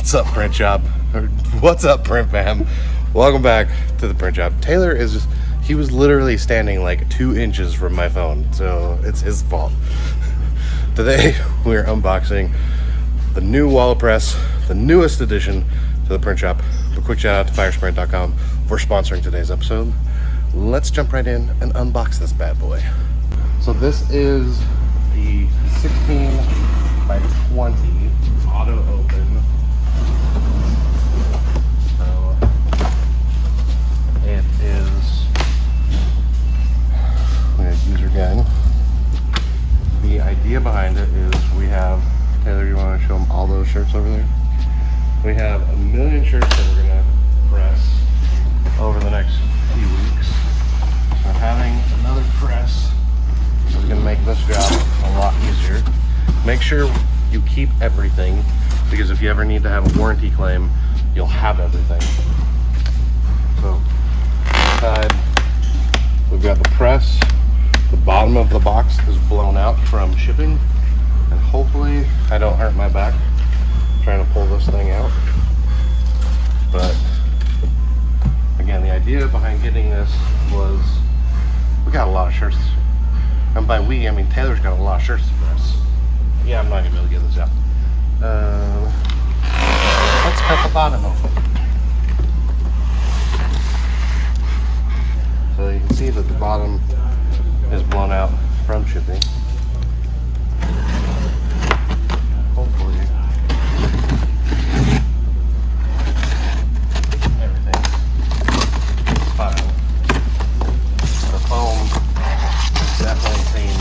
What's up, print shop? Or what's up, print fam? Welcome back to the print shop. Taylor he was literally standing like 2 inches from my phone, so it's his fault. Today we're unboxing the new wallet press, the newest addition to the print shop. A quick shout out to firesprint.com for sponsoring today's episode. Let's jump right in and unbox this bad boy. So this is the 16 by 20 auto open. So it is, we have user guide. The idea behind it is we have, Taylor, you want to show them all those shirts over there? We have a million shirts that we're going to press over the next few weeks. So having another press is going to make this job a lot easier. Make sure you keep everything, because if you ever need to have a warranty claim, you'll have everything. So inside we've got the press. The bottom of the box is blown out from shipping, and hopefully I don't hurt my back trying to pull this thing out. But again, the idea behind getting this was we got a lot of shirts, and by we I mean Taylor's got a lot of shirts to press. Yeah, I'm not gonna be able to get this out. Let's cut the bottom open. So you can see that the bottom is blown out from shipping. Hopefully everything's fine. The foam has definitely seen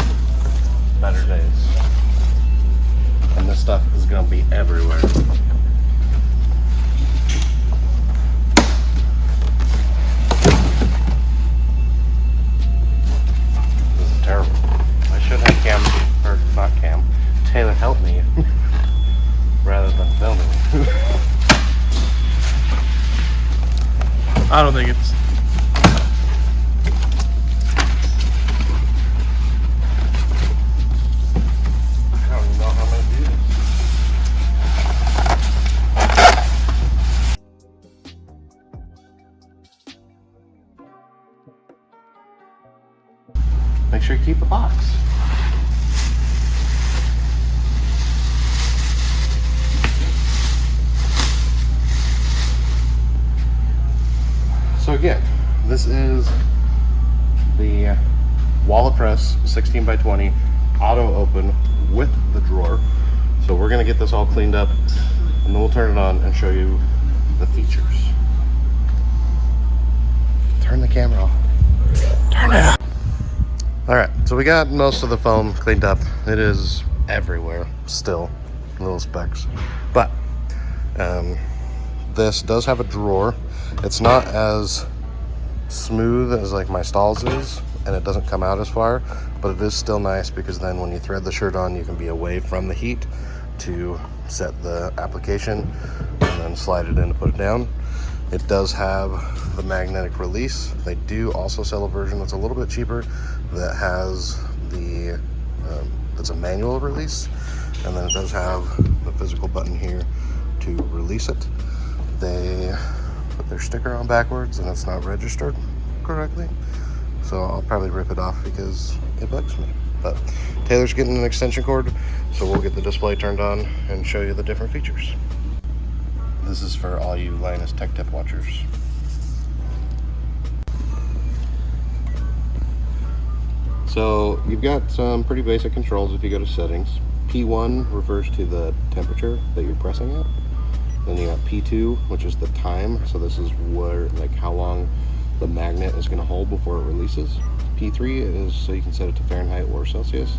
better days, and this stuff is going to be everywhere. Taylor help me rather than filming. I don't think it's... I don't even know how I'm going to do this. Make sure you keep the box. So again, this is the wallet press 16 by 20 auto open with the drawer. So we're gonna get this all cleaned up, and then we'll turn it on and show you the features. Turn the camera off. Turn it off. All right, so we got most of the foam cleaned up. It is everywhere still, little specks, but this does have a drawer. It's not as smooth as like my Stalls is, and it doesn't come out as far, but it is still nice because then when you thread the shirt on, you can be away from the heat to set the application and then slide it in to put it down. It does have the magnetic release. They do also sell a version that's a little bit cheaper that has the that's a manual release, and then it does have the physical button here to release it. They put their sticker on backwards and it's not registered correctly, so I'll probably rip it off because it bugs me. But Taylor's getting an extension cord, so we'll get the display turned on and show you the different features. This is for all you Linus Tech Tip watchers. So you've got some pretty basic controls if you go to settings. P1 refers to the temperature that you're pressing at. Then you got P2, which is the time. So this is where, like, how long the magnet is going to hold before it releases. P3 is so you can set it to Fahrenheit or Celsius.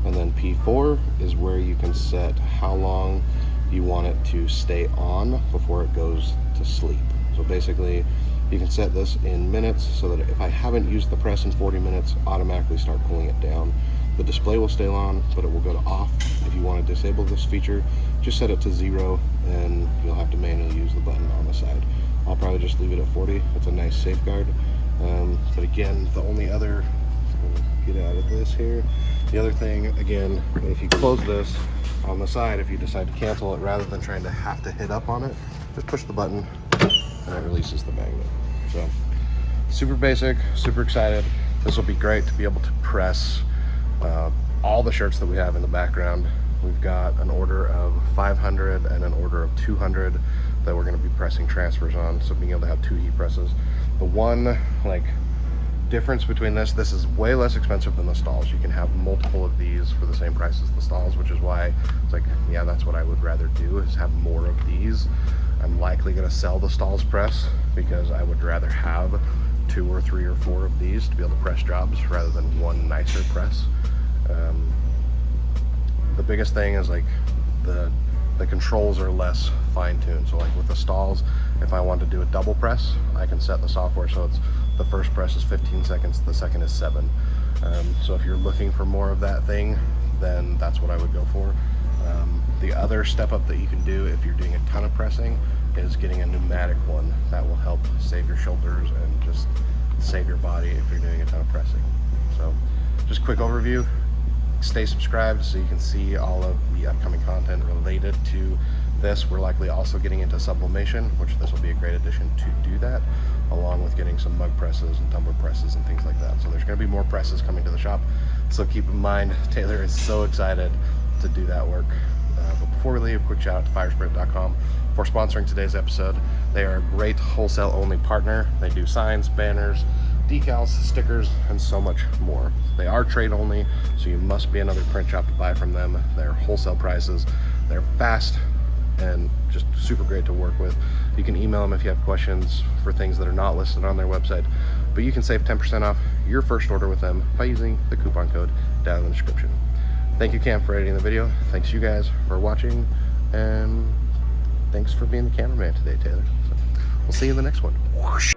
And then P4 is where you can set how long you want it to stay on before it goes to sleep. So basically, you can set this in minutes so that if I haven't used the press in 40 minutes, automatically start pulling it down. The display will stay on, but it will go to off. If you want to disable this feature, just set it to 0, and you'll have to manually use the button on the side. I'll probably just leave it at 40. It's a nice safeguard. But again, the only other, get out of this here. The other thing, again, if you close this, on the side, if you decide to cancel it, rather than trying to have to hit up on it, just push the button and it releases the magnet. So super basic, super excited. This will be great to be able to press all the shirts that we have in the background. We've got an order of 500 and an order of 200 that we're going to be pressing transfers on, so being able to have 2 heat presses. The one difference between this is way less expensive than the stalls. You can have multiple of these for the same price as the stalls, which is why it's like, yeah, that's what I would rather do, is have more of these. I'm likely going to sell the stalls press because I would rather have 2 or 3 or 4 of these to be able to press jobs rather than one nicer press. The biggest thing is like the controls are less fine-tuned. So like with the stalls, if I want to do a double press, I can set the software so it's the first press is 15 seconds, the second is 7. So if you're looking for more of that thing, then that's what I would go for. The other step up that you can do if you're doing a ton of pressing is getting a pneumatic one. That will help save your shoulders and just save your body if you're doing a ton of pressing. So just a quick overview. Stay subscribed so you can see all of the upcoming content related to this. We're likely also getting into sublimation, which this will be a great addition to do that, along with getting some mug presses and tumbler presses and things like that. So there's going to be more presses coming to the shop, so keep in mind Taylor is so excited to do that work. But before we leave, quick shout out to firesprint.com for sponsoring today's episode. They are a great wholesale only partner. They do signs, banners, decals, stickers, and so much more. They are trade only, so you must be another print shop to buy from them. They're wholesale prices. They're fast and just super great to work with. You can email them if you have questions for things that are not listed on their website, but you can save 10% off your first order with them by using the coupon code down in the description. Thank you, Cam, for editing the video. Thanks you guys for watching, and thanks for being the cameraman today, Taylor. So we'll see you in the next one. Whoosh.